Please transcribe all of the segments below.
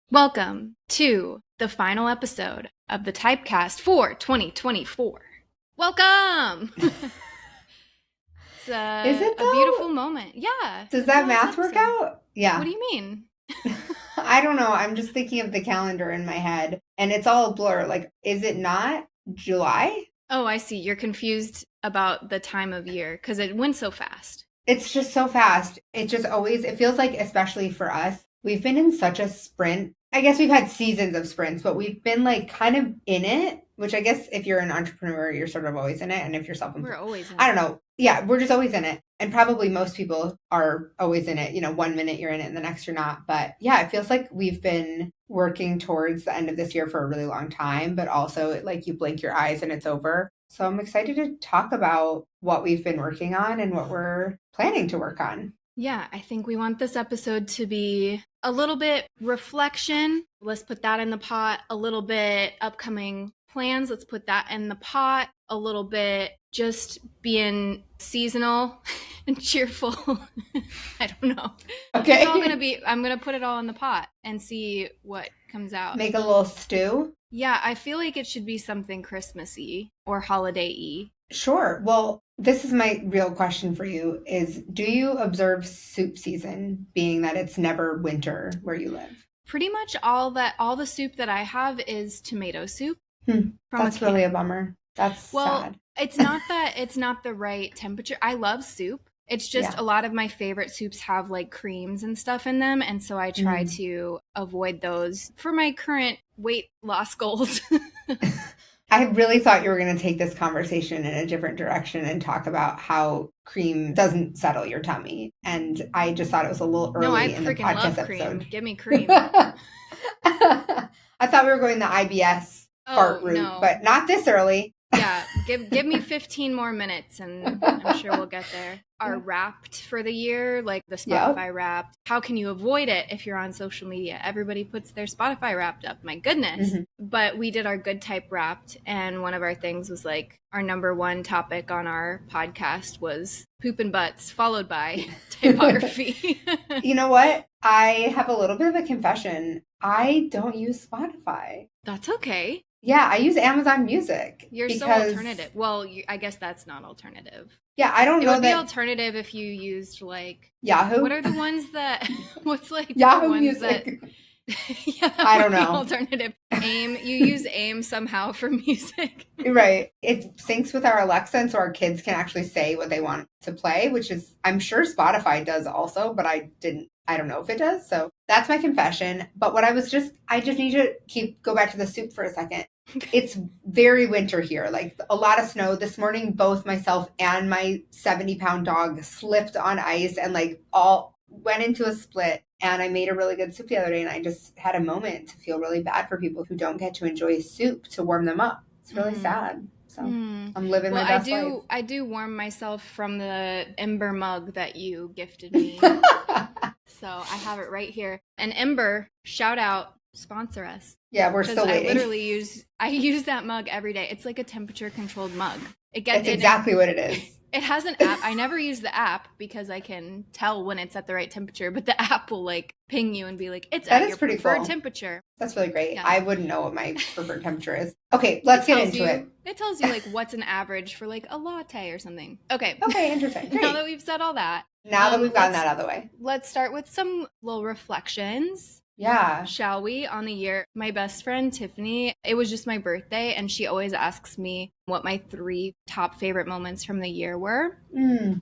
Welcome to the final episode of the Typecast for 2024. Welcome! It's Is it a though? beautiful moment. Yeah, Does it's the that last math work episode. out? What Yeah. do you mean? I don't know. I'm just thinking of the calendar in my head and it's all a blur. Like, is it not July? Oh, I see. You're confused about the time of year because it went so fast. It's just so fast. It just always, it feels like, especially for us, we've been in such a sprint. I guess we've had seasons of sprints, but we've been like kind of in it, which I guess if you're an entrepreneur, you're sort of always in it. And if you're self We're employed, always in I don't it. know. Yeah, we're just always in it. And probably most people are always in it. You know, one minute you're in it and the next you're not. But yeah, it feels like we've been working towards the end of this year for a really long time, but also like you blink your eyes and it's over. So I'm excited to talk about what we've been working on and what we're planning to work on. Yeah, I think we want this episode to be a little bit reflection. Let's put that in the pot. A little bit upcoming plans. Let's put that in the pot. A little bit just being seasonal and cheerful. I don't know. It's all going to Okay. be, I'm going to put it all in the pot and see what comes out. Make a little stew. Yeah, I feel like it should be something Christmassy or holiday-y. Sure. Well, this is my real question for you is do you observe soup season being that it's never winter where you live? Pretty much all the soup that I have is tomato soup from a That's really a can. bummer. That's Well, sad. it's not that it's not the right temperature. I love soup. It's just Yeah. a lot of my favorite soups have like creams and stuff in them, and so I try Mm. to avoid those for my current weight loss goals. I really thought you were going to take this conversation in a different direction and talk about how cream doesn't settle your tummy. And I just thought it was a little No, I early in the freaking podcast love cream. episode. Give me cream. I thought we were going the IBS Oh, fart route, no. but not this early. Yeah, give me 15 more minutes and I'm sure we'll get there. Are wrapped for the year, like the Yep. Spotify wrapped. How can you avoid it if you're on social media? Everybody puts their Spotify wrapped up. My goodness. Hmm. But we did our good type wrapped and one of our things was like our number one topic on our podcast was poop and butts followed by typography. You know what? I have a little bit of a confession. I don't use Spotify. That's okay. Yeah, I use Amazon Music You're so because, alternative. Well, I guess that's not alternative. yeah, I don't It know would be that alternative if you used like what Yahoo, are the ones that what's like the Yahoo ones that Music. yeah, that I would don't be know. alternative. AIM, you use AIM somehow for music. Right. It syncs with our Alexa, and so our kids can actually say what they want to play, which is, I'm sure Spotify does also, but I don't know if it does. So that's my confession. But I just need to go back to the soup for a second. It's very winter here, like a lot of snow. This morning, both myself and my 70-pound dog slipped on ice and like all went into a split. And I made a really good soup the other day, and I just had a moment to feel really bad for people who don't get to enjoy soup to warm them up. It's really Mm. sad. So Mm. I'm living Well, my best life. I do warm myself from the Ember mug that you gifted me. So I have it right here. And Ember, shout out, sponsor us. Yeah, we're Because still I waiting. literally use that mug every day. It's like a temperature controlled mug. That's exactly what it is. It has an app. I never use the app because I can tell when it's at the right temperature, but the app will like ping you and be like, it's That at is your pretty preferred cool. temperature. That's really great. Yeah. I wouldn't know what my preferred temperature is. Okay, let's get into it. It tells you like what's an average for like a latte or something. Okay. Okay, interesting. Great. Now that we've said all that, Now that we've gotten that out of the way. let's start with some little reflections. Yeah. Shall we, on the year? My best friend, Tiffany, it was just my birthday, and she always asks me what my 3 top favorite moments from the year were.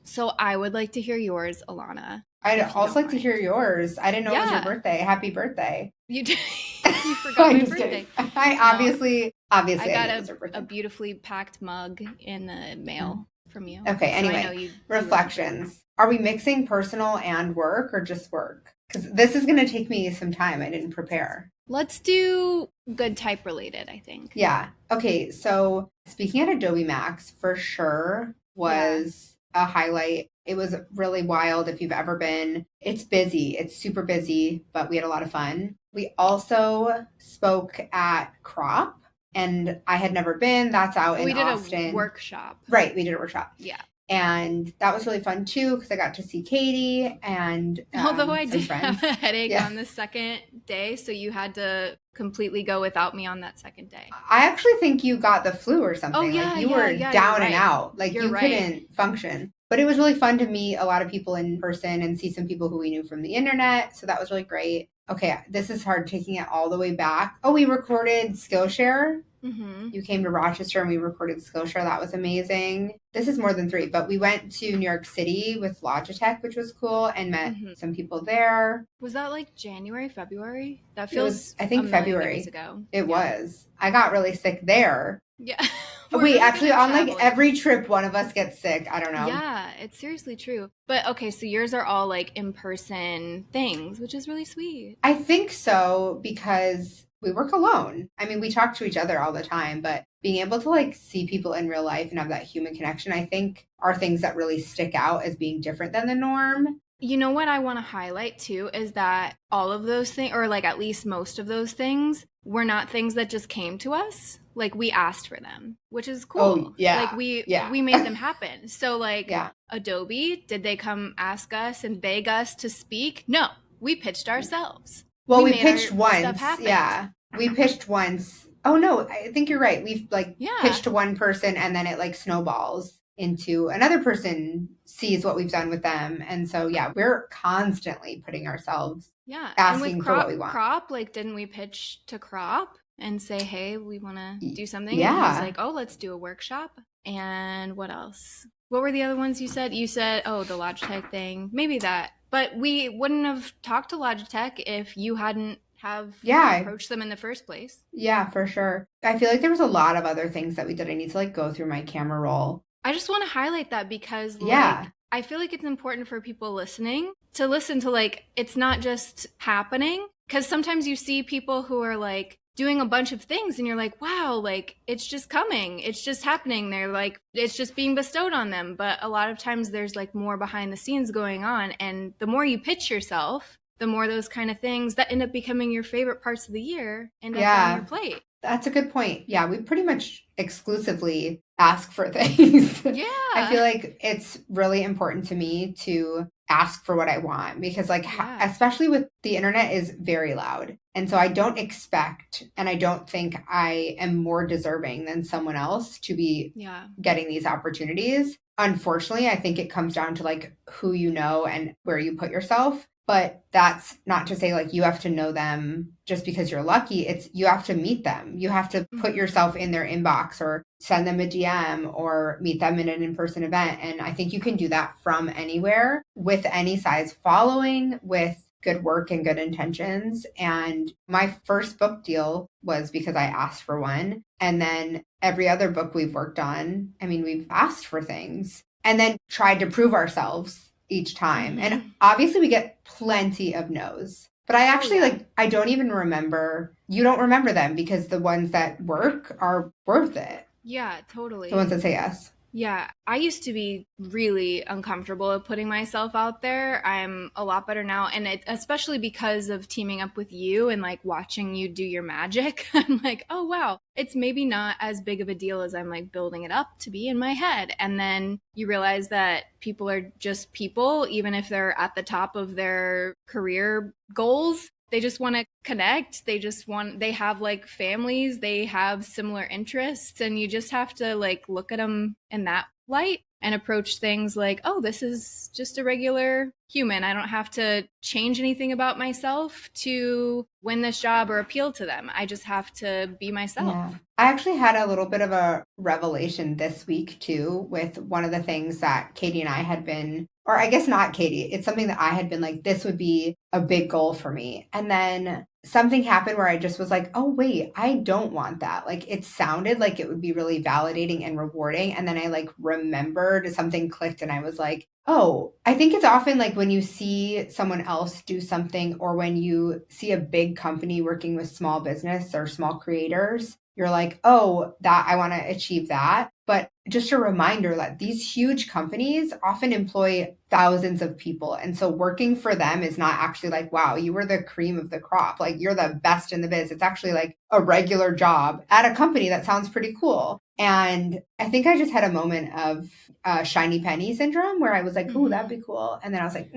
So I would like to hear yours, Alana. I'd also like to hear yours. I didn't know it was your Yeah. birthday. Happy birthday. You forgot my birthday. I obviously I knew got it was your birthday. a beautifully packed mug in the mail from you. Okay, So I know anyway, you reflections. Are we mixing personal and work or just work? Because this is going to take me some time. I didn't prepare. Let's do good type related, I think. Yeah. Okay, so speaking at Adobe Max, for sure was a highlight. It was really wild if you've ever been. It's busy. It's super busy, but we had a lot of fun. We also spoke at Crop, and I had never been. That's out in Austin. We did a workshop. Right, we did a workshop. Yeah. And that was really fun too, because I got to see Katie and Although I some did have friends. a headache Yeah. on the second day, so you had to completely go without me on that second day. I actually think you got the flu or Oh something. Like yeah, you yeah, were yeah, you're down and right. out. Like You're you right. couldn't function. But it was really fun to meet a lot of people in person and see some people who we knew from the internet. So that was really great. Okay, this is hard taking it all the way back. Oh, we recorded Skillshare. Mm-hmm. You came to Rochester and we recorded Skillshare. That was amazing. This is more than 3, but we went to New York City with Logitech, which was cool, and met Mm-hmm. some people there. Was that like January, February? That It was, feels I a think, million years February. ago. It Yeah. was. I got really sick there. Yeah. We're Wait, really good actually, at on like traveling. every trip, one of us gets sick. I don't know. Yeah, it's seriously true. But okay, so yours are all like in person things, which is really sweet. I think so because we work alone. I mean, we talk to each other all the time, but being able to like see people in real life and have that human connection, I think are things that really stick out as being different than the norm. You know what I want to highlight too is that all of those things, or like at least most of those things, were not things that just came to us. Like we asked for them, which is Oh, cool. Like yeah. we Yeah. we made them happen. So like Yeah. Adobe, did they come ask us and beg us to speak? No, we pitched ourselves. Well, We we made pitched our stuff once. happen. Yeah. We pitched once. Oh, no, I think you're right. We've like Yeah. pitched to one person and then it like snowballs into another person sees what we've done with them. And so, yeah, we're constantly putting ourselves Yeah. And with asking for what we crop want. crop, like didn't we pitch to crop and say, "Hey, we want to do something?" And he's Yeah. like, "Oh, let's do a workshop." And what else? What were the other ones you said? You said, "Oh, the Logitech thing." Maybe that. But we wouldn't have talked to Logitech if you hadn't have Yeah. approached them in the first place. Yeah, for sure. I feel like there was a lot of other things that we did. I need to like go through my camera roll. I just want to highlight that because Yeah. like I feel like it's important for people listening to listen to like it's not just happening because sometimes you see people who are like doing a bunch of things and you're like wow like it's just coming it's just happening they're like it's just being bestowed on them but a lot of times there's like more behind the scenes going on and the more you pitch yourself the more those kind of things that end up becoming your favorite parts of the year end up on your Yeah. plate. That's a good point. Yeah, we pretty much exclusively ask for things. I Yeah. feel like it's really important to me to ask for what I want because like Yeah. especially with the internet is very loud. And so I don't expect and I don't think I am more deserving than someone else to be Yeah. getting these opportunities. Unfortunately, I think it comes down to like who you know and where you put yourself. But that's not to say like you have to know them just because you're lucky. It's you have to meet them. You have to put Mm-hmm. yourself in their inbox or send them a DM or meet them in an in-person event. And I think you can do that from anywhere with any size following, with good work and good intentions. And my first book deal was because I asked for one. And then every other book we've worked on, I mean, we've asked for things and then tried to prove ourselves each time. And Mm-hmm. obviously we get plenty of no's. But I Oh actually yeah. like I don't even remember. You don't remember them because the ones that work are worth it. Yeah, The ones totally. that say yes. Yeah, I used to be really uncomfortable at putting myself out there. I'm a lot better now, and especially because of teaming up with you and like watching you do your magic. I'm like, oh wow, it's maybe not as big of a deal as I'm like building it up to be in my head. And then you realize that people are just people, even if they're at the top of their career goals. They just want to connect. They have like families, they have similar interests, and you just have to like look at them in that light and approach things like, oh, this is just a regular human. I don't have to change anything about myself to win this job or appeal to them. I just have to be Yeah. myself. I actually had a little bit of a revelation this week too with one of the things that Katie and I had been, or I guess not Katie, it's something that I had been like, this would be a big goal for me. And then something happened where I just was like, oh, wait, I don't want that. Like it sounded like it would be really validating and rewarding. And then I like remembered something clicked and I was like, oh, I think it's often like when you see someone else do something or when you see a big company working with small business or small creators, you're like, oh, that I want to achieve that. But just a reminder that these huge companies often employ thousands of people. And so working for them is not actually like, wow, you were the cream of the crop. Like you're the best in the biz. It's actually like a regular job at a company that sounds pretty cool. And I think I just had a moment of shiny penny syndrome where I was like, ooh, that'd be cool. And then I was like,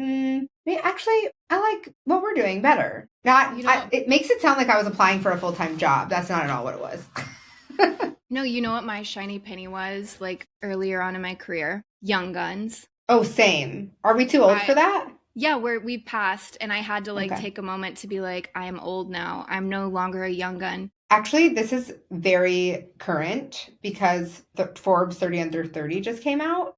actually, I like what we're doing better. It makes it sound like I was applying for a full-time job. That's not at all what it was. No, you know what my shiny penny was like earlier on in my career? Young Guns. Oh, same. Are we too old for that? Yeah, we passed, and I had to take a moment to be like, I am old now. I'm no longer a young gun. Actually, this is very current because the Forbes 30 Under 30 just came out.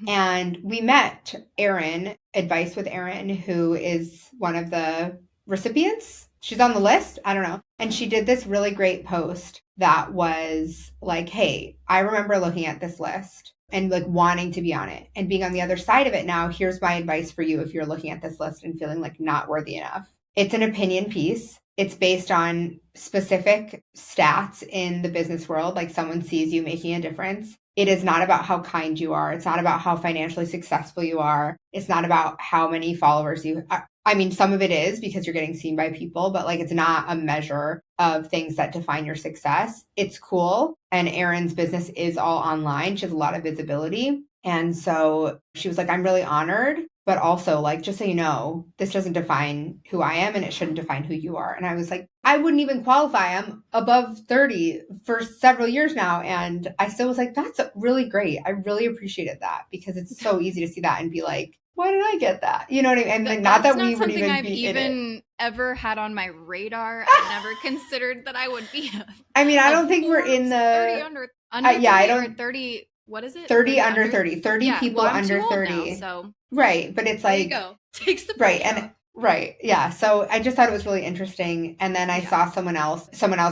And we met Erin, Advice with Erin, who is one of the recipients. She's on the list. I don't know. And she did this really great post that was like, hey, I remember looking at this list and like wanting to be on it and being on the other side of it now. Here's my advice for you if you're looking at this list and feeling like not worthy enough. It's an opinion piece. It's based on specific stats in the business world, like someone sees you making a difference. It is not about how kind you are. It's not about how financially successful you are. It's not about how many followers you I mean, some of it is because you're getting seen by people, but like it's not a measure of things that define your success. It's cool. And Erin's business is all online. She has a lot of visibility. And so she was like, I'm really honored, but also like, just so you know, this doesn't define who I am and it shouldn't define who you are. And I was like, I wouldn't even qualify. I'm above 30 for several years now. And I still was like, that's really great. I really appreciated that because it's so easy to see that and be like, why did I get that? You know what I mean? And like, not that we would even I've be even ever had on my radar. I never considered that I would be. I mean, I don't think we're in the 30 under 30 I don't 30. What is it? 30 under 30. 30 people under 30. Now, so right, but it's like there you go. Takes the right and right, yeah. So I just thought it was really interesting, and then I saw someone else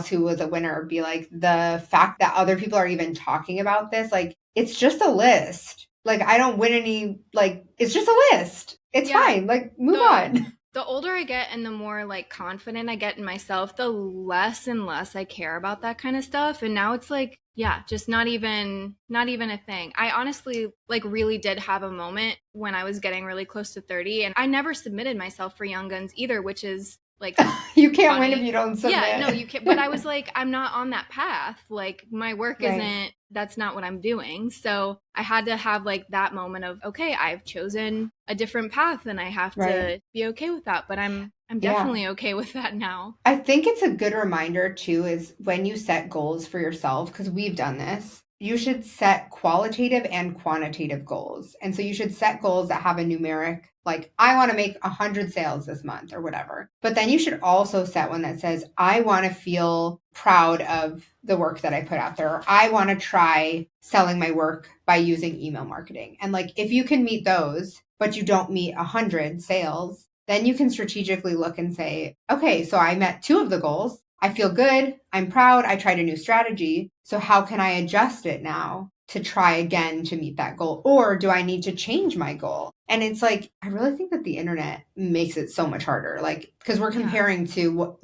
who was a winner be like, the fact that other people are even talking about this, like it's just a list. Like, I don't win any, like, it's just a list. It's fine. Like, move on. The older I get and the more, like, confident I get in myself, the less and less I care about that kind of stuff. And now it's like, yeah, just not even a thing. I honestly, like, really did have a moment when I was getting really close to 30. And I never submitted myself for Young Guns either, which is, like, you can't win if you don't submit. Yeah, no, you can't. But I was like, I'm not on that path. Like, my work isn't, that's not what I'm doing. So I had to have like that moment of, okay, I've chosen a different path and I have to be okay with that. But I'm definitely okay with that now. I think it's a good reminder too, is when you set goals for yourself, because we've done this, you should set qualitative and quantitative goals. And so you should set goals that have a numeric, like, I want to make 100 sales this month or whatever. But then you should also set one that says, I want to feel proud of the work that I put out there. Or I want to try selling my work by using email marketing. And like, if you can meet those, but you don't meet 100 sales, then you can strategically look and say, okay, so I met 2 of the goals. I feel good. I'm proud. I tried a new strategy. So how can I adjust it now to try again to meet that goal? Or do I need to change my goal? And it's like, I really think that the internet makes it so much harder. Like, because we're comparing to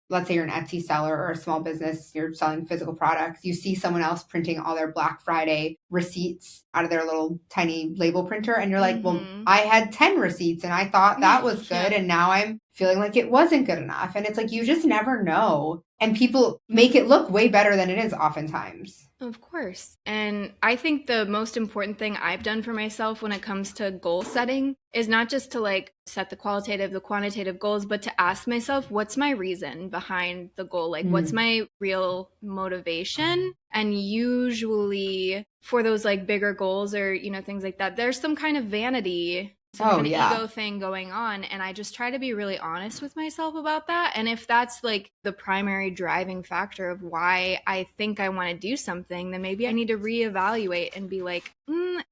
let's say you're an Etsy seller or a small business, you're selling physical products. You see someone else printing all their Black Friday receipts out of their little tiny label printer. And you're like, well, I had 10 receipts and I thought that was good. And now I'm feeling like it wasn't good enough. And it's like, you just never know. And people make it look way better than it is oftentimes. Of course. And I think the most important thing I've done for myself when it comes to goal setting is not just to like set the qualitative, the quantitative goals, but to ask myself, what's my reason behind the goal? Like, what's my real motivation? And usually for those like bigger goals or, you know, things like that, there's some kind of vanity, some kind of ego thing going on. And I just try to be really honest with myself about that. And if that's like the primary driving factor of why I think I want to do something, then maybe I need to reevaluate and be like,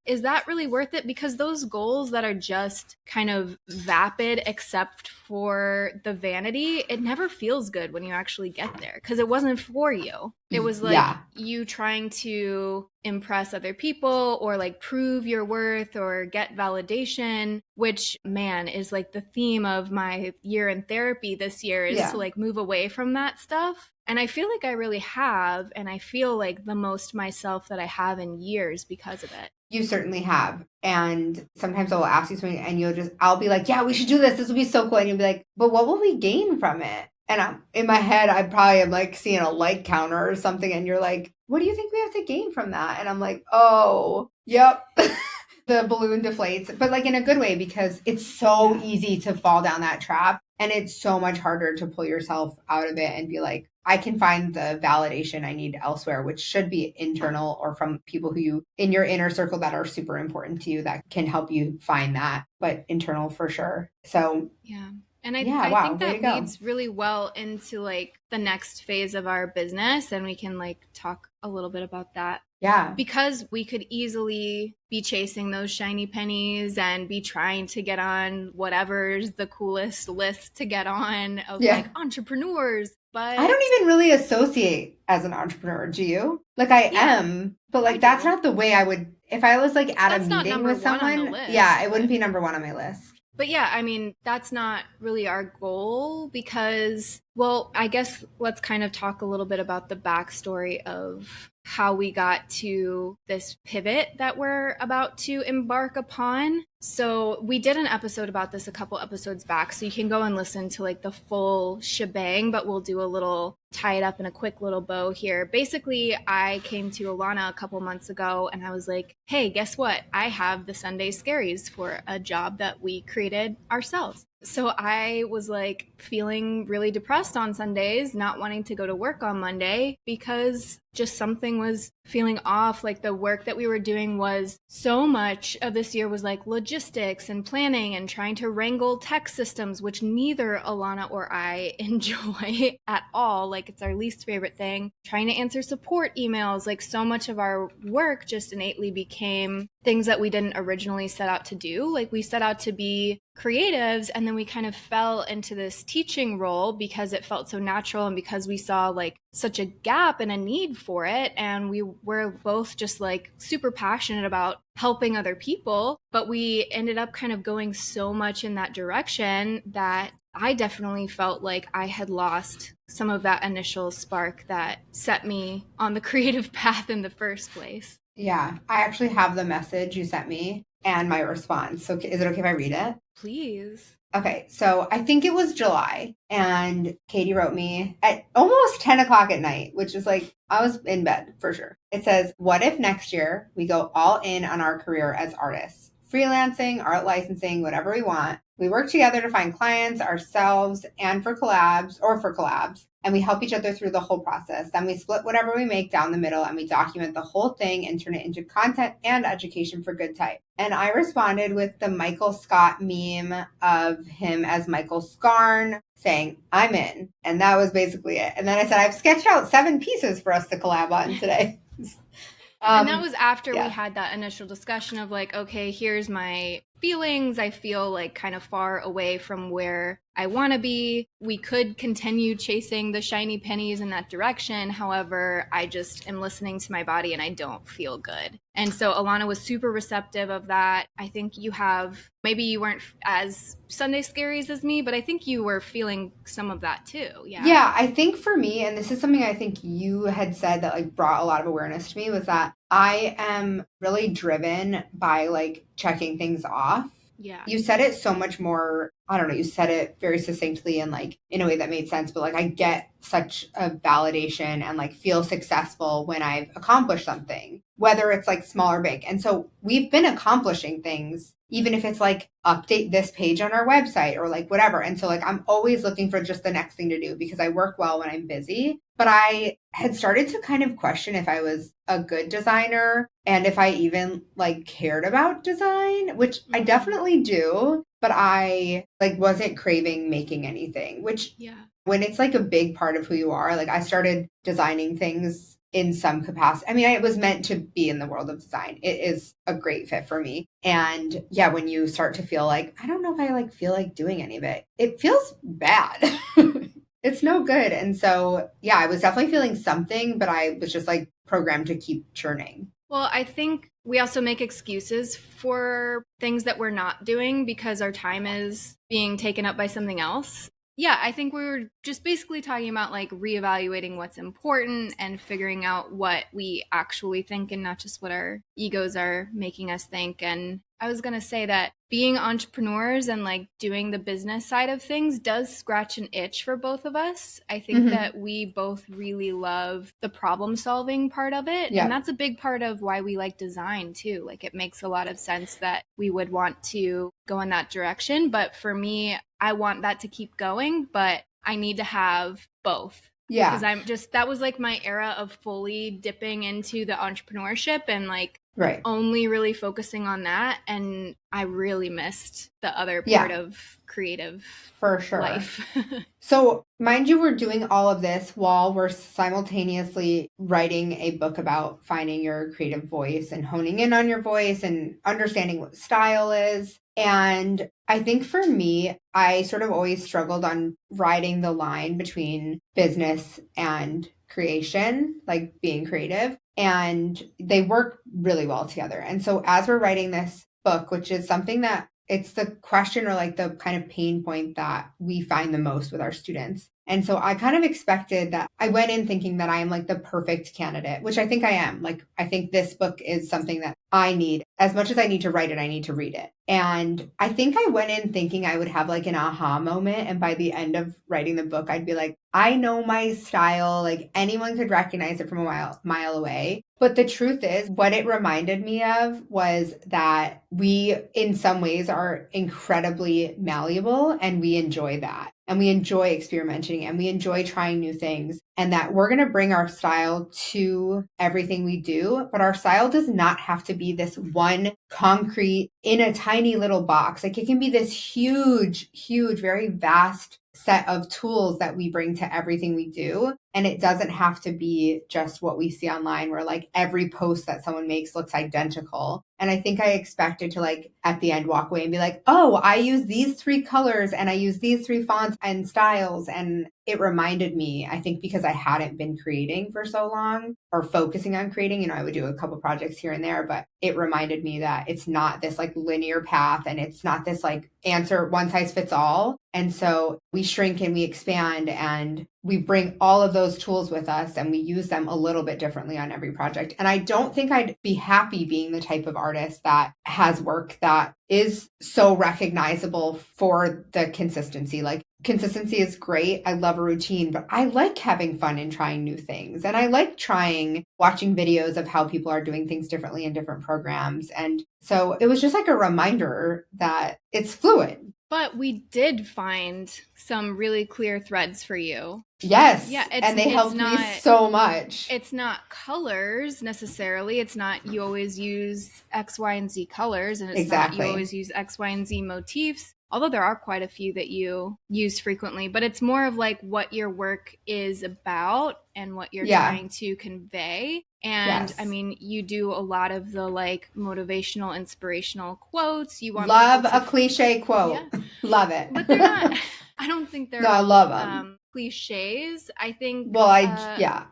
is that really worth it? Because those goals that are just kind of vapid, except for the vanity, it never feels good when you actually get there because it wasn't for you. It was like you trying to impress other people or like prove your worth or get validation. which, man, is like the theme of my year in therapy this year, is to Yeah. like move away from that stuff. And I feel like I really have, and I feel like the most myself that I have in years because of it. You certainly have. And sometimes I'll ask you something and I'll be like, yeah, we should do this. This will be so cool. And you'll be like, but what will we gain from it? And in my head, I probably am like seeing a like counter or something. And you're like, what do you think we have to gain from that? And I'm like, oh, yep. The balloon deflates, but like in a good way, because it's so easy to fall down that trap. And it's so much harder to pull yourself out of it and be like, I can find the validation I need elsewhere, which should be internal or from people in your inner circle that are super important to you that can help you find that, but internal for sure. So, yeah. And yeah, I wow, think way to that go. leads really well into like the next phase of our business. And we can like talk a little bit about that. Yeah. Because we could easily be chasing those shiny pennies and be trying to get on whatever's the coolest list to get on of Yeah. like entrepreneurs. I But don't even really associate as an entrepreneur. Do you? Like I yeah, am, but I like that's do. not the way I would, if I was like at a That's not meeting number with one on the someone, yeah, list, it wouldn't be number one on my list. but yeah, I mean, that's not really our goal because, well, I guess let's kind of talk a little bit about the backstory of how we got to this pivot that we're about to embark upon. So we did an episode about this a couple episodes back, so you can go and listen to like the full shebang, but we'll do a little tie it up in a quick little bow here. Basically, I came to Alana a couple months ago and I was like, hey, guess what? I have the Sunday Scaries for a job that we created ourselves. So I was like feeling really depressed on Sundays, not wanting to go to work on Monday because just something was feeling off. Like the work that we were doing was so much of this year was like logistics and planning and trying to wrangle tech systems, which neither Alana or I enjoy at all. Like it's our least favorite thing. Trying to answer support emails, like so much of our work just innately became things that we didn't originally set out to do. Like we set out to be creatives and then we kind of fell into this teaching role because it felt so natural and because we saw like such a gap and a need for it, and we were both just like super passionate about helping other people, but we ended up kind of going so much in that direction that I definitely felt like I had lost some of that initial spark that set me on the creative path in the first place. Yeah, I actually have the message you sent me and my response. So is it okay if I read it? Please. Okay, so I think it was July, and Katie wrote me at almost 10 o'clock at night, which is like, I was in bed for sure. It says, what if next year we go all in on our career as artists? Freelancing, art licensing, whatever we want. We work together to find clients, ourselves, and for collabs, and we help each other through the whole process. Then we split whatever we make down the middle and we document the whole thing and turn it into content and education for good type. And I responded with the Michael Scott meme of him as Michael Scarn saying, I'm in. And that was basically it. And then I said, I've sketched out 7 pieces for us to collab on today. And that was after we Yeah. had that initial discussion of like, okay, here's my feelings. I feel like kind of far away from where I want to be. We could continue chasing the shiny pennies in that direction. However, I just am listening to my body and I don't feel good. And so Alana was super receptive of that. I think maybe you weren't as Sunday Scaries as me, but I think you were feeling some of that too. Yeah. Yeah, I think for me, and this is something I think you had said that like brought a lot of awareness to me, was that I am really driven by like checking things off. Yeah. You said it so much more, I don't know, you said it very succinctly and like in a way that made sense, but like I get such a validation and like feel successful when I've accomplished something, whether it's like small or big. And so we've been accomplishing things, even if it's like update this page on our website or like whatever. And so like I'm always looking for just the next thing to do because I work well when I'm busy. But I had started to kind of question if I was a good designer and if I even like cared about design, which I definitely do, but I like wasn't craving making anything, which when it's like a big part of who you are, like I started designing things in some capacity. I mean, it was meant to be in the world of design. It is a great fit for me. And yeah, when you start to feel like, I don't know if I like feel like doing any of it, it feels bad. It's no good. And so, yeah, I was definitely feeling something, but I was just like programmed to keep churning. Well, I think we also make excuses for things that we're not doing because our time is being taken up by something else. Yeah, I think we were just basically talking about like reevaluating what's important and figuring out what we actually think and not just what our egos are making us think. And I was going to say that being entrepreneurs and like doing the business side of things does scratch an itch for both of us. I think Mm-hmm. that we both really love the problem solving part of it. And Yeah. that's a big part of why we like design too. Like it makes a lot of sense that we would want to go in that direction. But for me, I want that to keep going, but I need to have both because Yeah. I'm just, that was like my era of fully dipping into the entrepreneurship and like Right. only really focusing on that. And I really missed the other part Yeah. of creative For sure. life. So, mind you, we're doing all of this while we're simultaneously writing a book about finding your creative voice and honing in on your voice and understanding what style is. And I think for me, I sort of always struggled on riding the line between business and creation, like being creative. And they work really well together. And so, as we're writing this book, which is something that it's the question or like the kind of pain point that we find the most with our students. And so I kind of expected that I went in thinking that I am like the perfect candidate, which I think I am. Like, I think this book is something that I need. As much as I need to write it, I need to read it. And I think I went in thinking I would have like an aha moment. And by the end of writing the book, I'd be like, I know my style. Like anyone could recognize it from a mile away. But the truth is, what it reminded me of was that we, in some ways, are incredibly malleable and we enjoy that. And we enjoy experimenting and we enjoy trying new things. And that we're going to bring our style to everything we do. But our style does not have to be this one concrete in a tiny little box. Like it can be this huge, huge, very vast set of tools that we bring to everything we do. And it doesn't have to be just what we see online where like every post that someone makes looks identical. And I think I expected to like at the end walk away and be like, oh, I use these 3 colors and I use these 3 fonts and styles. And it reminded me, I think because I hadn't been creating for so long or focusing on creating, you know, I would do a couple projects here and there, but it reminded me that it's not this like linear path and it's not this like answer one size fits all. And so we shrink and we expand and we bring all of those tools with us and we use them a little bit differently on every project. And I don't think I'd be happy being the type of artist that has work that is so recognizable for the consistency. Like consistency is great. I love a routine, but I like having fun and trying new things. And I like watching videos of how people are doing things differently in different programs. And so it was just like a reminder that it's fluid. But we did find some really clear threads for you. Yes. Yeah, and they helped me so much. It's not colors necessarily. It's not you always use X, Y, and Z colors, and it's not you always use X, Y, and Z motifs. Although there are quite a few that you use frequently, but it's more of like what your work is about and what you're trying to convey. And I mean, you do a lot of the like motivational, inspirational quotes. You want love a cliche quote. Yeah. Love it. But they're not, I don't think they're I love them. Cliches. I think. Well,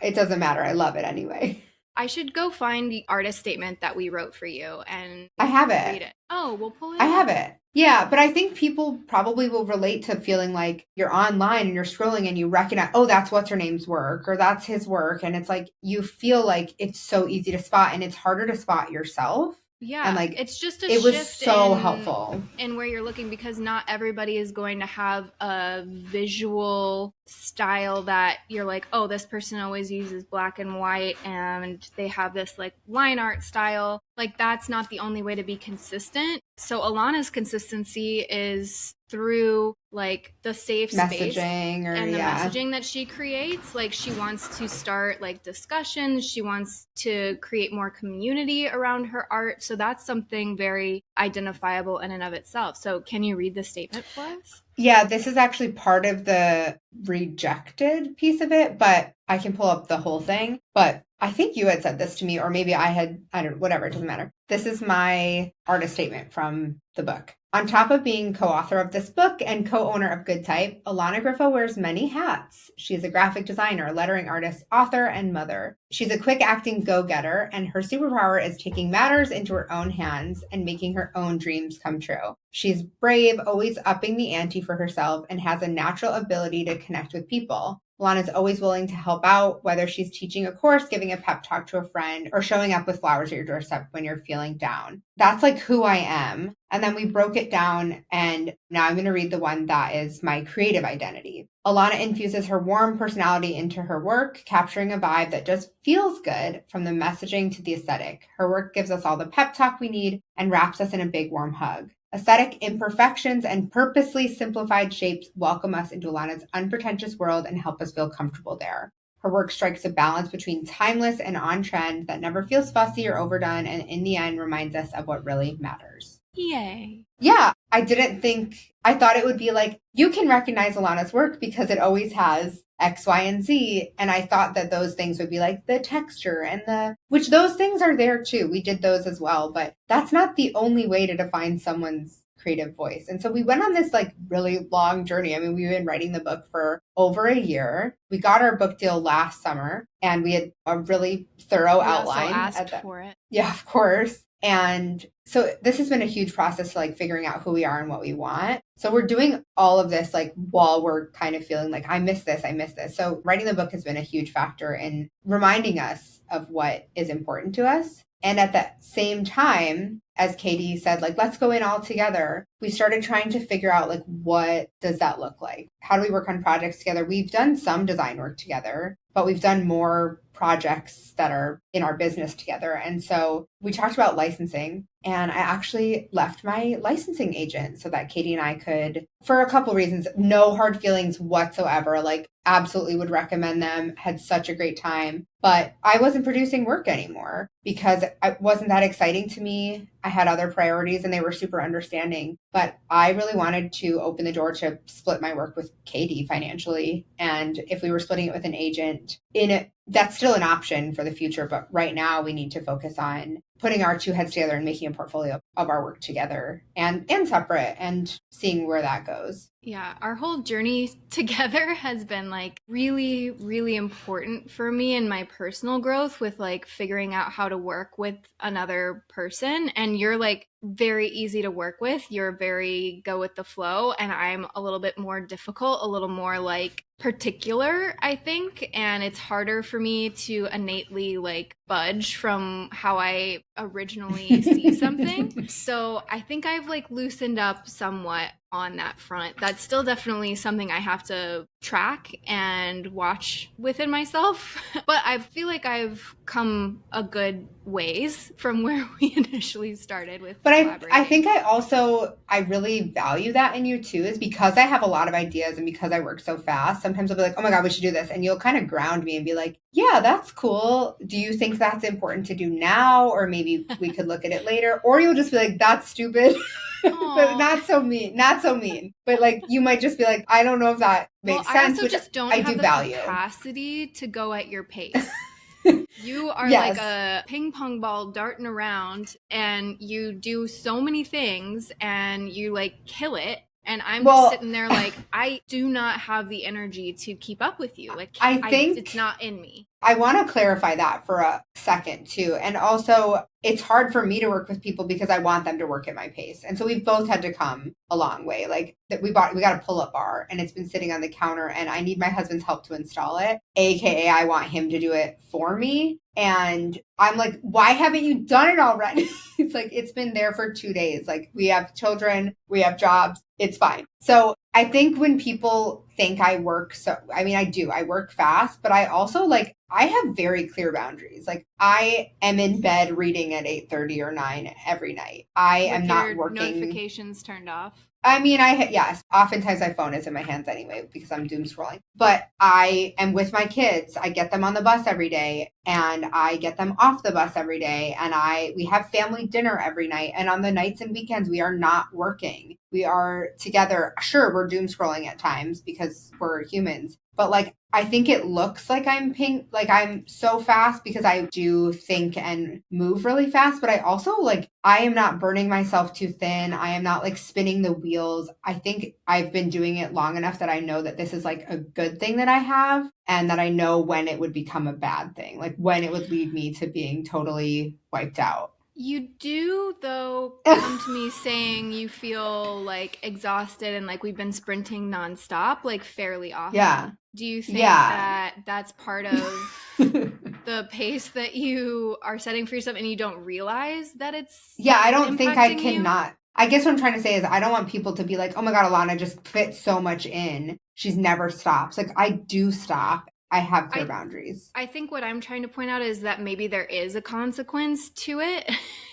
it doesn't matter. I love it anyway. I should go find the artist statement that we wrote for you and I have it. Read it. Oh, we'll pull it. I have it. Yeah, but I think people probably will relate to feeling like you're online and you're scrolling and you recognize, oh, that's what's her name's work or that's his work. And it's like you feel like it's so easy to spot and it's harder to spot yourself. Yeah, and like it's just it was so helpful in where you're looking because not everybody is going to have a visual style that you're like, oh, this person always uses black and white and they have this like line art style. Like that's not the only way to be consistent. So Alana's consistency is through like the safe space messaging and the messaging that she creates. Like she wants to start like discussions. She wants to create more community around her art. So that's something very identifiable in and of itself. So can you read the statement for us? Yeah, this is actually part of the rejected piece of it, but I can pull up the whole thing. But I think you had said this to me, or maybe I don't, whatever, it doesn't matter. This is my artist statement from the book. On top of being co-author of this book and co-owner of Good Type, Alana Griffo wears many hats. She's a graphic designer, lettering artist, author, and mother. She's a quick acting go-getter, and her superpower is taking matters into her own hands and making her own dreams come true. She's brave, always upping the ante for herself, and has a natural ability to connect with people. Alana's always willing to help out, whether she's teaching a course, giving a pep talk to a friend, or showing up with flowers at your doorstep when you're feeling down. That's like who I am. And then we broke it down, and now I'm going to read the one that is my creative identity. Alana infuses her warm personality into her work, capturing a vibe that just feels good from the messaging to the aesthetic. Her work gives us all the pep talk we need and wraps us in a big warm hug. Aesthetic imperfections and purposely simplified shapes welcome us into Alana's unpretentious world and help us feel comfortable there. Her work strikes a balance between timeless and on trend that never feels fussy or overdone, and in the end reminds us of what really matters. Yay. Yeah, I thought it would be like, you can recognize Alana's work because it always has X, Y, and Z. And I thought that those things would be like the texture and which those things are there too. We did those as well, but that's not the only way to define someone's creative voice. And so we went on this like really long journey. I mean, we've been writing the book for over a year. We got our book deal last summer and we had a really thorough outline. Also asked for it. Yeah, of course. And so this has been a huge process to like figuring out who we are and what we want. So we're doing all of this like while we're kind of feeling like, I miss this. So writing the book has been a huge factor in reminding us of what is important to us. And at the same time, as Katie said, like, let's go in all together. We started trying to figure out like, what does that look like? How do we work on projects together? We've done some design work together, but we've done more projects that are in our business together. And so we talked about licensing, and I actually left my licensing agent so that Katie and I could, for a couple reasons, no hard feelings whatsoever, like absolutely would recommend them, had such a great time. But I wasn't producing work anymore because it wasn't that exciting to me. I had other priorities and they were super understanding. But I really wanted to open the door to split my work with Katie financially. And if we were splitting it with an agent, that's still an option for the future. But right now we need to focus on putting our two heads together and making a portfolio of our work together and separate and seeing where that goes. Yeah, our whole journey together has been like really, really important for me in my personal growth with like figuring out how to work with another person. And you're like very easy to work with. You're very go with the flow. And I'm a little bit more difficult, a little more like particular, I think. And it's harder for me to innately like budge from how I originally see something. So I think I've like loosened up somewhat on that front. That's still definitely something I have to track and watch within myself. But I feel like I've come a good ways from where we initially started with collaborating. I think I really value that in you too, is because I have a lot of ideas and because I work so fast. Sometimes I'll be like, oh my God, we should do this. And you'll kind of ground me and be like, yeah, that's cool. Do you think that's important to do now? Or maybe we could look at it later. Or you'll just be like, that's stupid. But not so mean. But like, you might just be like, I don't know if that makes sense. I also just don't have the capacity to go at your pace. You are like a ping pong ball darting around and you do so many things and you like kill it. And I'm just sitting there like, I do not have the energy to keep up with you. Like, I think it's not in me. I want to clarify that for a second too. And also, it's hard for me to work with people because I want them to work at my pace. And so we've both had to come a long way. Like we got a pull-up bar and it's been sitting on the counter and I need my husband's help to install it. AKA I want him to do it for me. And I'm like, why haven't you done it already? It's like, it's been there for 2 days. Like we have children, we have jobs. It's fine. So I think when people think I work, I do, I work fast, but I also like, I have very clear boundaries. Like I am in bed reading at 8:30 or 9 every night. I am not working. Notifications turned off. I mean, yes, oftentimes my phone is in my hands anyway because I'm doom scrolling. But I am with my kids. I get them on the bus every day and I get them off the bus every day. And we have family dinner every night. And on the nights and weekends, we are not working. We are together. Sure, we're doom scrolling at times because we're humans. but like I think it looks like I'm pink, like I'm so fast because I do think and move really fast, but I also like I am not burning myself too thin. I am not like spinning the wheels. I think I've been doing it long enough that I know that this is like a good thing that I have, and that I know when it would become a bad thing, like when it would lead me to being totally wiped out. You do, though, come to me saying you feel like exhausted and like we've been sprinting nonstop, like fairly Yeah. often. Do you think Yeah. that that's part of the pace that you are setting for yourself and you don't realize that it's Yeah, I don't think I impacting you? cannot. I guess what I'm trying to say is I don't want people to be like, oh my God, Alana just fits so much in. She's never stops. Like I do stop. I have clear I boundaries. I think what I'm trying to point out is that maybe there is a consequence to it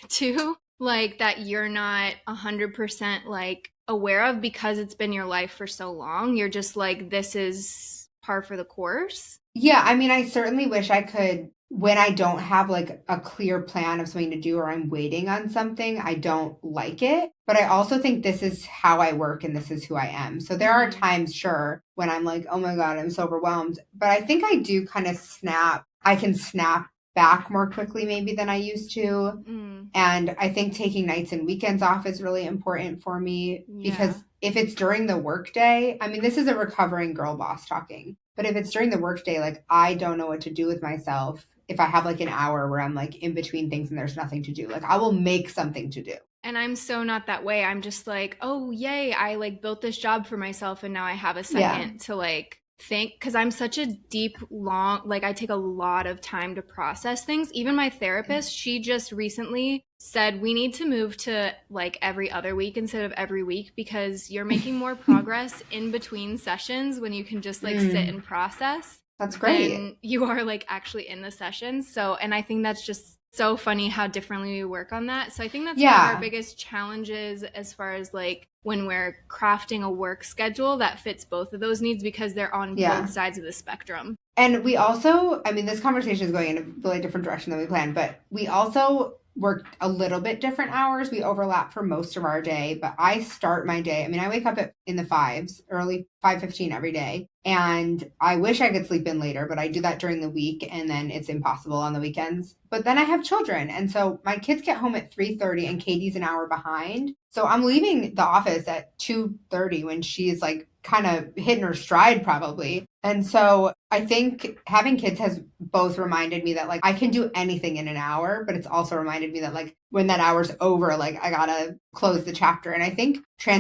too, like that you're not 100% like aware of because it's been your life for so long. You're just like this is par for the course. Yeah, I mean, I certainly wish I could, when I don't have like a clear plan of something to do or I'm waiting on something, I don't like it. But I also think this is how I work and this is who I am. So there are Mhm. times, sure, when I'm like, oh my God, I'm so overwhelmed. But I think I do kind of snap, I can snap back more quickly maybe than I used to. Mm. And I think taking nights and weekends off is really important for me Yeah. because if it's during the workday, I mean, this is a recovering girl boss talking, but if it's during the workday, like I don't know what to do with myself if I have like an hour where I'm like in between things and there's nothing to do. Like I will make something to do. And I'm so not that way. I'm just like, oh, yay, I like built this job for myself and now I have a Yeah. second to like think because I'm such a deep, long, like I take a lot of time to process things. Even my therapist, she just recently said we need to move to like every other week instead of every week because you're making more progress in between sessions when you can just like sit Mm, and process that's great. than you are like actually in the session. So, and I think that's just so funny how differently we work on that. So, I think that's one of our Yeah. biggest challenges as far as like when we're crafting a work schedule that fits both of those needs because they're on both Yeah. sides of the spectrum. And we also, I mean, this conversation is going in a really different direction than we planned, but we also work a little bit different hours. We overlap for most of our day, but I start my day. I mean, I wake up in the fives, early 5:15 every day, and I wish I could sleep in later, but I do that during the week, and then it's impossible on the weekends. But then I have children, and so my kids get home at 3:30, and Katie's an hour behind. So I'm leaving the office at 2:30 when she's like kind of hitting her stride probably. And so I think having kids has both reminded me that like I can do anything in an hour, but it's also reminded me that like when that hour's over, like I gotta close the chapter. And I think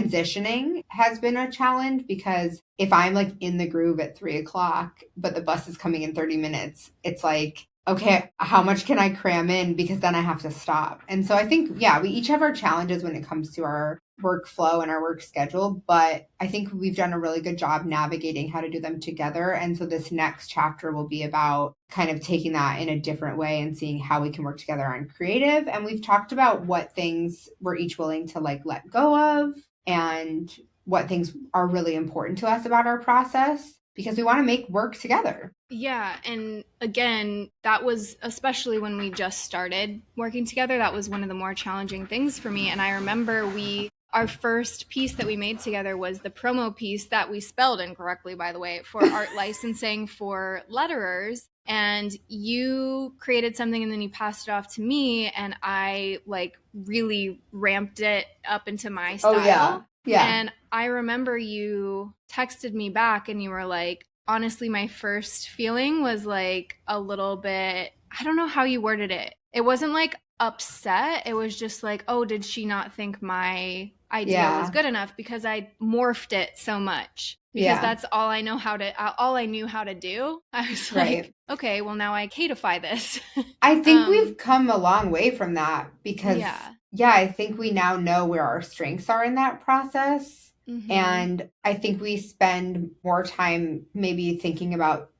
transitioning has been a challenge because if I'm like in the groove at 3 o'clock, but the bus is coming in 30 minutes, it's like, okay, how much can I cram in? Because then I have to stop. And so I think, yeah, we each have our challenges when it comes to our workflow and our work schedule, but I think we've done a really good job navigating how to do them together. And so this next chapter will be about kind of taking that in a different way and seeing how we can work together on creative. And we've talked about what things we're each willing to like let go of and what things are really important to us about our process because we want to make work together. Yeah, and again, that was especially when we just started working together, that was one of the more challenging things for me. And I remember our first piece that we made together was the promo piece that we spelled incorrectly, by the way, for art licensing for letterers. And you created something and then you passed it off to me, and I like really ramped it up into my Oh, yeah. style. Yeah. And I remember you texted me back and you were like, honestly, my first feeling was like a little bit, I don't know how you worded it. It wasn't like upset. It was just like, oh, did she not think my idea was Yeah. good enough because I morphed it so much? Because Yeah. that's all I know how to, all I knew how to do. I was like, Right. okay, well, now I cadeify this. I think um, we've come a long way from that because, yeah. yeah, I think we now know where our strengths are in that process. Mm-hmm. And I think we spend more time maybe thinking about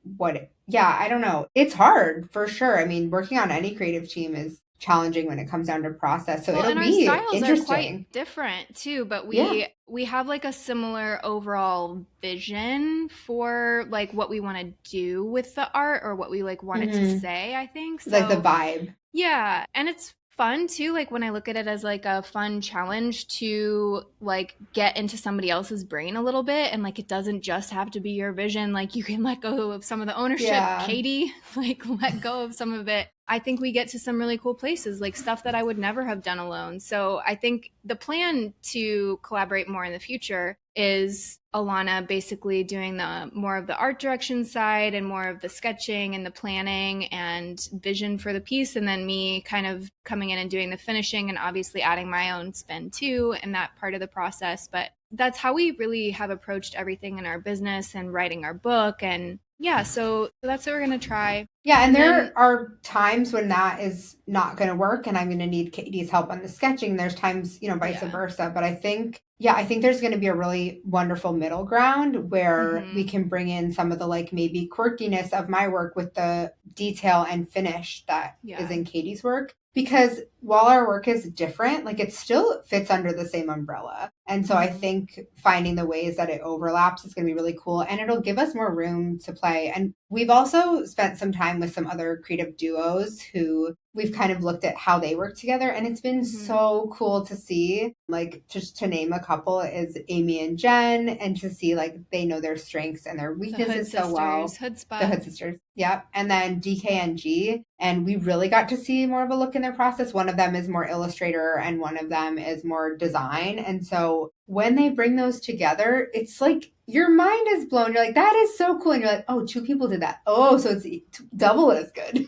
yeah, I don't know. It's hard for sure. I mean, working on any creative team is challenging when it comes down to process. So Well, it'll and our be styles are quite interesting. different too, but Yeah. we have like a similar overall vision for like what we want to do with the art or what we like want it to Hmm. say, I think. Like the So, vibe. yeah, and it's fun too, like when I look at it as like a fun challenge to like get into somebody else's brain a little bit, and like it doesn't just have to be your vision. Like you can let go of some of the ownership, Yeah. Katie, like let go of some of it. I think we get to some really cool places, like stuff that I would never have done alone. So I think the plan to collaborate more in the future is Alana basically doing the more of the art direction side and more of the sketching and the planning and vision for the piece, and then me kind of coming in and doing the finishing and obviously adding my own spin too in that part of the process. But that's how we really have approached everything in our business and writing our book. And yeah, so that's what we're going to try. Yeah, and then there are times when that is not going to work and I'm going to need Katie's help on the sketching. There's times, vice Yeah. versa. But I think there's going to be a really wonderful middle ground where we can bring in some of the like maybe quirkiness of my work with the detail and finish that is in Katie's work. Because while our work is different, like it still fits under the same umbrella. And so I think finding the ways that it overlaps is going to be really cool, and it'll give us more room to play. And we've also spent some time with some other creative duos who we've kind of looked at how they work together, and it's been so cool to see. Like, just to name a couple is Amy and Jen, and to see like they know their strengths and their weaknesses so well. The Hood Sisters. Yep. And then DKNG. And we really got to see more of a look in their process. One of them is more illustrator and one of them is more design. And so when they bring those together, it's like your mind is blown. You're like, that is so cool. And you're like, oh, two people did that. Oh, so it's double as good.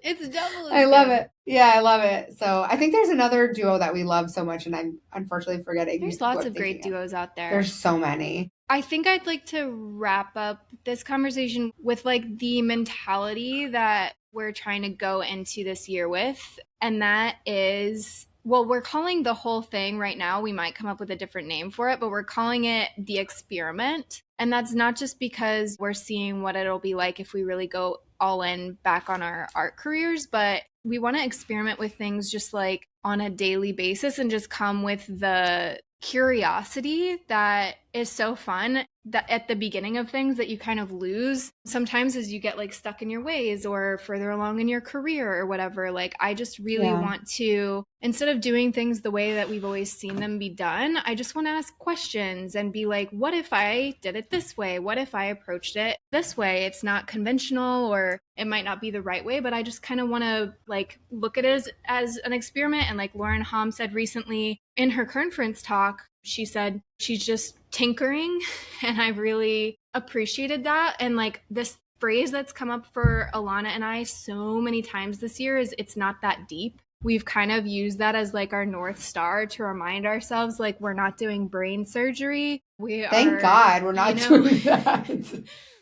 It's double as I love good. it. Yeah, I love it. So I think there's another duo that we love so much, and I'm unfortunately forgetting. There's lots of great duos out there. There's so many. I think I'd like to wrap up this conversation with like the mentality that we're trying to go into this year with. And that is, well, we're calling the whole thing right now, we might come up with a different name for it, but we're calling it the experiment. And that's not just because we're seeing what it'll be like if we really go all in back on our art careers, but we want to experiment with things just like on a daily basis and just come with the curiosity that is so fun that at the beginning of things that you kind of lose sometimes as you get like stuck in your ways or further along in your career or whatever. Like I just really want to, instead of doing things the way that we've always seen them be done, I just want to ask questions and be like, what if I did it this way? What if I approached it this way? It's not conventional, or it might not be the right way, but I just kind of want to like look at it as an experiment. And like Lauren Hom said recently in her conference talk, she said she's just tinkering, and I really appreciated that. And like this phrase that's come up for Alana and I so many times this year is it's not that deep. We've kind of used that as like our North Star to remind ourselves like we're not doing brain surgery. Thank God we're not doing that.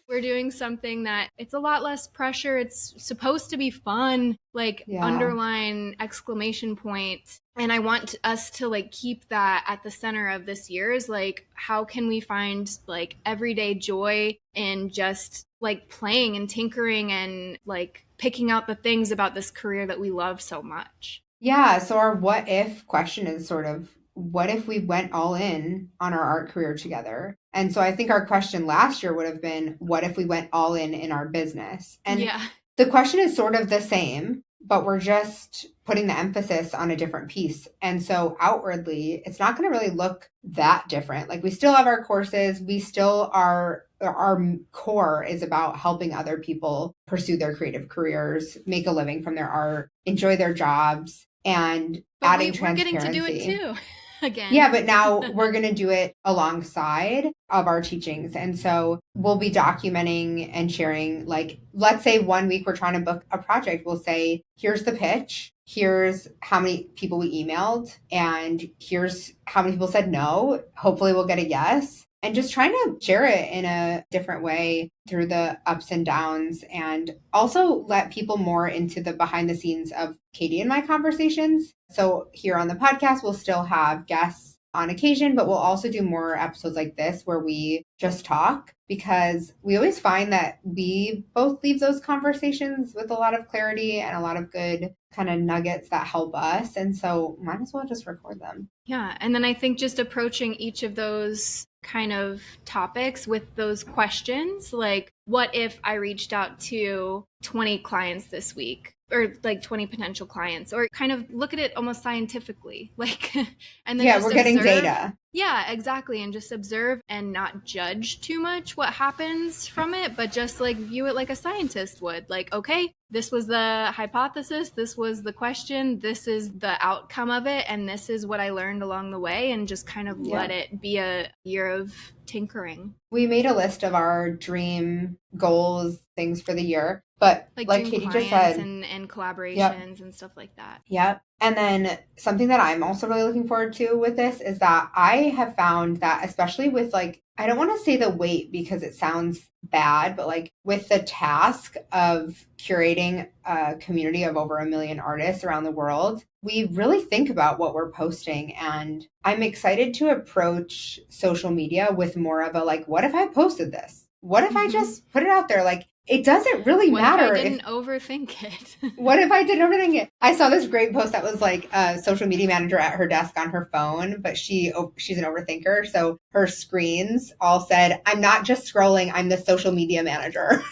We're doing something that it's a lot less pressure. It's supposed to be fun, like underline exclamation point. And I want us to like keep that at the center of this year is like, how can we find like everyday joy in just like playing and tinkering and like picking out the things about this career that we love so much? Yeah. So our what if question is sort of, what if we went all in on our art career together? And so I think our question last year would have been, what if we went all in our business? And the question is sort of the same, but we're just putting the emphasis on a different piece. And so outwardly, it's not going to really look that different. Like we still have our courses, we still are, our core is about helping other people pursue their creative careers, make a living from their art, enjoy their jobs, and adding transparency. We're getting to do it too. Again. Yeah, but now we're going to do it alongside of our teachings. And so we'll be documenting and sharing, like, let's say 1 week we're trying to book a project. We'll say, here's the pitch. Here's how many people we emailed. And here's how many people said no. Hopefully we'll get a yes. And just trying to share it in a different way through the ups and downs, and also let people more into the behind the scenes of Katie and my conversations. So here on the podcast, we'll still have guests on occasion, but we'll also do more episodes like this where we just talk, because we always find that we both leave those conversations with a lot of clarity and a lot of good kind of nuggets that help us. And so might as well just record them. Yeah. And then I think just approaching each of those kind of topics with those questions. Like, what if I reached out to 20 clients this week? Or like 20 potential clients, or kind of look at it almost scientifically, like, and then Yeah, just we're getting observe. data. Yeah, exactly. And just observe and not judge too much what happens from it, but just like view it like a scientist would. Like, okay, this was the hypothesis, this was the question, this is the outcome of it, and this is what I learned along the way, and just kind of Yeah. let it be a year of tinkering. We made a list of our dream goals, things for the year. But Like like dream Katie just clients said, and yep, collaborations and stuff like that. yep. And then something that I'm also really looking forward to with this is that I have found that, especially with like, I don't want to say the weight because it sounds bad, but like with the task of curating a community of over 1 million artists around the world, we really think about what we're posting. And I'm excited to approach social media with more of a like, what if I posted this? What if I Mm-hmm. just put it out there? Like, it doesn't really What if I matter if didn't overthink it? what if I did everything? I saw this great post that was like a social media manager at her desk on her phone, but she's an overthinker, so her screens all said, "I'm not just scrolling, I'm the social media manager."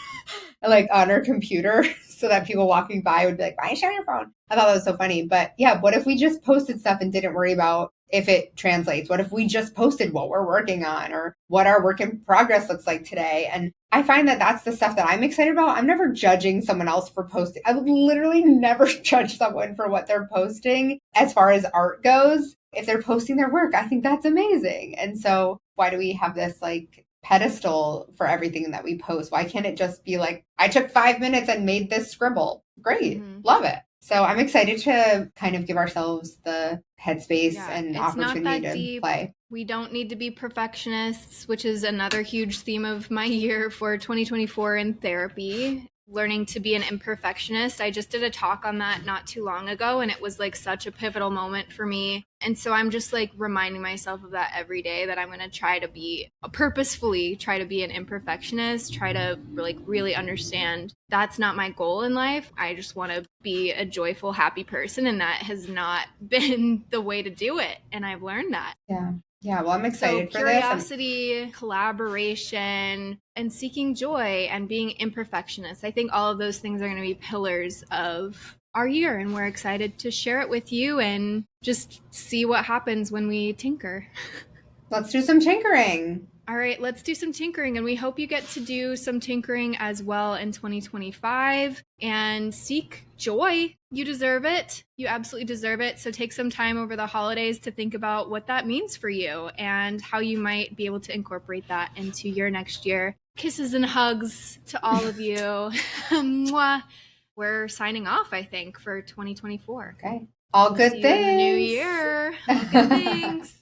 Like on her computer, so that people walking by would be like, "Why are you showing your phone?" I thought that was so funny. But yeah, what if we just posted stuff and didn't worry about if it translates? What if we just posted what we're working on or what our work in progress looks like today? And I find that that's the stuff that I'm excited about. I'm never judging someone else for posting. I would literally never judge someone for what they're posting as far as art goes. If they're posting their work, I think that's amazing. And so why do we have this like pedestal for everything that we post? Why can't it just be like, I took 5 minutes and made this scribble? Great. Mm-hmm. Love it. So I'm excited to kind of give ourselves the headspace Yeah, and it's not opportunity that to deep. play. We don't need to be perfectionists, which is another huge theme of my year for 2024 in therapy. Learning to be an imperfectionist. I just did a talk on that not too long ago, and it was like such a pivotal moment for me. And so I'm just like reminding myself of that every day, that I'm going to try to be purposefully try to be an imperfectionist, try to like really understand that's not my goal in life. I just want to be a joyful, happy person, and that has not been the way to do it. And I've learned that. Yeah. Yeah. Well, I'm So, excited for this. curiosity, collaboration, and seeking joy and being imperfectionist. I think all of those things are going to be pillars of our year, and we're excited to share it with you and just see what happens when we tinker. Let's do some tinkering. All right, let's do some tinkering, and we hope you get to do some tinkering as well in 2025 and seek joy. You deserve it. You absolutely deserve it. So take some time over the holidays to think about what that means for you and how you might be able to incorporate that into your next year. Kisses and hugs to all of you. Mwah. We're signing off, I think, for 2024. Okay. All We'll good see you in the new things. year. All good things.